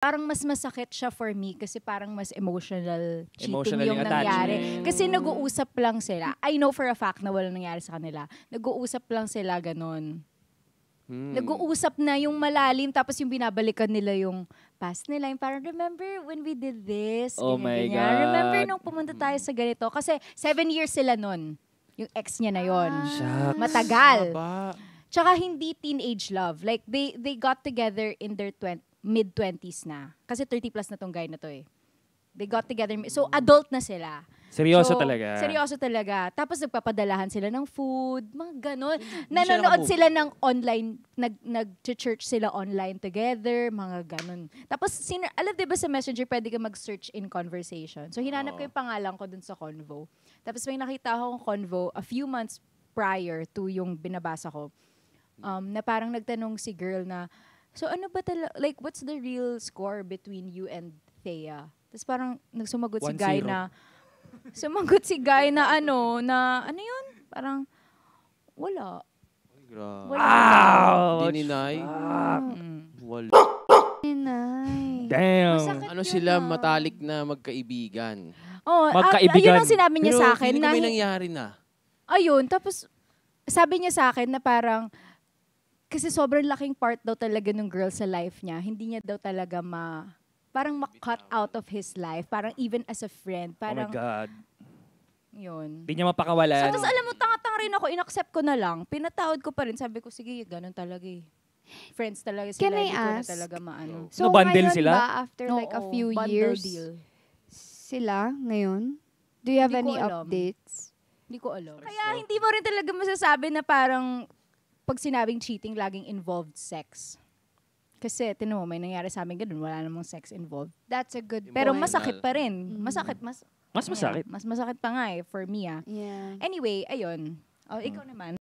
parang mas masakit siya for me kasi parang mas emotional cheating Emotional yung yung nangyari. attachment. Kasi nag-uusap lang sila. I know for a fact na walang nangyari sa kanila. Nag-uusap lang sila ganon. Nag-uusap na yung malalim tapos yung binabalikan nila yung past nila. Yung parang, remember when we did this? Oh my Ganyan. God. Remember nung pumunta tayo sa ganito? Kasi 7 years sila nun. Yung ex niya na yon. Shucks. Matagal. Haba. Tsaka hindi teenage love. Like, they got together in their mid-20s na. Kasi 30 plus na tong guy na to eh. They got together. So, adult na sila. Seryoso So, talaga. Seryoso talaga. Tapos nagpapadalahan sila ng food, mga ganon. siya Nanonood nakamove. sila ng online, nag-church sila online together, mga ganon. Tapos, alam diba sa Messenger, pwede ka mag-search in conversation. So, hinanap ko yung pangalan ko dun sa convo. Tapos, may nakita akong convo a few months prior to yung binabasa ko. Na parang nagtanong si girl na, so ano ba talaga, like, what's the real score between you and Thea? Tapos parang nagsumagot si Guy 1-0. na, sumagot si Guy na ano yun? Parang, wala. Grabe. Wala. Ouch! Dininay. Mm. Wala. Inay. Damn. Masakit Ano yun sila ah. matalik na magkaibigan. Oh, Magkaibigan. ayun ang sinabi niya Pero sa akin. feeling ko Na, may nangyari na. ayun, tapos sabi niya sa akin na parang, kasi sobrang laking part daw talaga ng girl sa life niya. Hindi niya daw talaga parang ma-cut out of his life. Parang even as a friend. Oh my Parang, God. yun. Hindi niya mapakawalan. Tapos alam mo, tanga-tanga rin ako, in-accept ko na lang. Pinatawad ko pa rin. Sabi ko, sige, ganun talaga eh. Friends talaga sila. Can I Hindi ko na ask? talaga maano. So, bundle ngayon sila? ba, after like a Oo, few bundle years, deal. sila ngayon? Do you have Hindi ko any alam. updates? Hindi ko alam. Kaya hindi mo rin talaga masasabi na parang pag sinabing cheating, laging involved sex. Kasi, tinan mo, may nangyari sa amin ganun, wala namang sex involved. That's a good Pero point. masakit pa rin. Mm. Masakit. Mas masakit. Mas masakit pa nga eh, for me ah. Yeah. Anyway, ayun. Oh, ikaw naman.